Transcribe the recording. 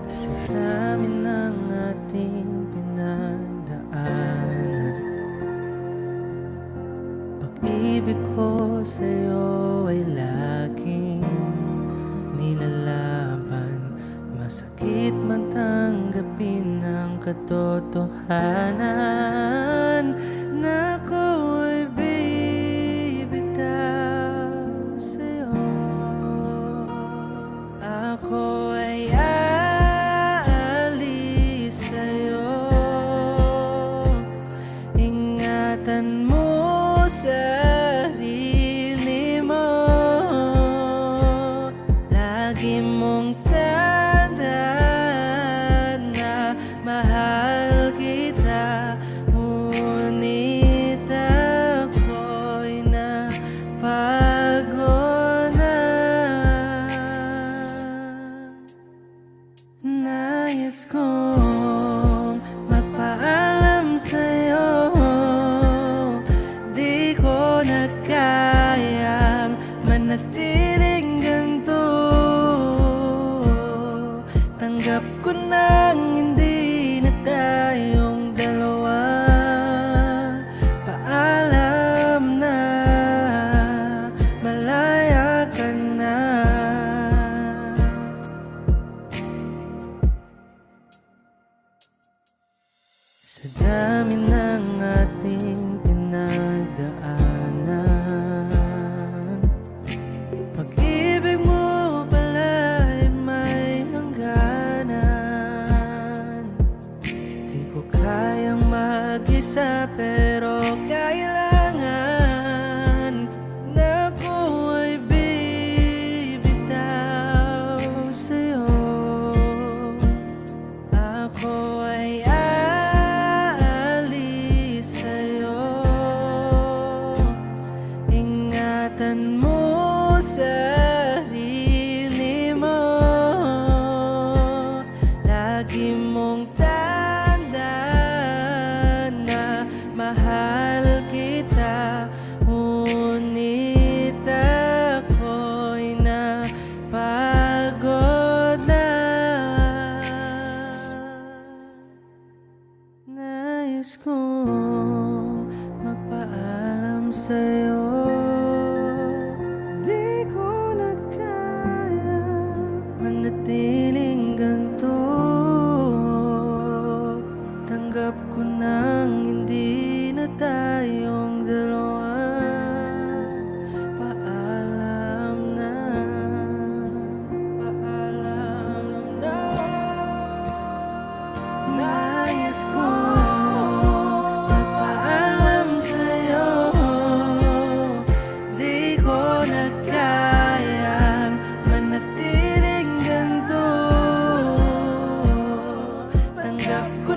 Sa dami ng ating pinagdaanan, pag-ibig ko sa'yo ay laging nilalaban. Masakit man tanggapin ang katotohanan na ako'y bibitaw sa'yo. Ako ay aalis sa'yo. Ingatan mo sarili mo. Lagi mong tandaan na mahal kita. Ngunit ako'y napagod na. Nais kong magpaalam sa'yo. Di ko na kayang manatiling ganito. Tanggap ko nang hindi na tayong dalawa. Paalam na, malaya ka na. Sa dami ng ating pinagdaanan, pag-ibig mo pala'y may hangganan. Di ko kayang mag-isa pero kailangan na ako'y bibitaw sa'yo. Ako ay aalis sa'yo. Ingatan mo sarili mo. Lagi mong tandaan na mahal kita. Ngunit ako'y napagod na. Nais kong magpaalam sa'yo. Di ko na kaya manatiling ganito. Tanggap ko nang hindi na tayong dalawa. Paalam na, paalam na. Nais kong magpaalam sa'yo. Di ko na kayang manatiling ganito. Tanggap ko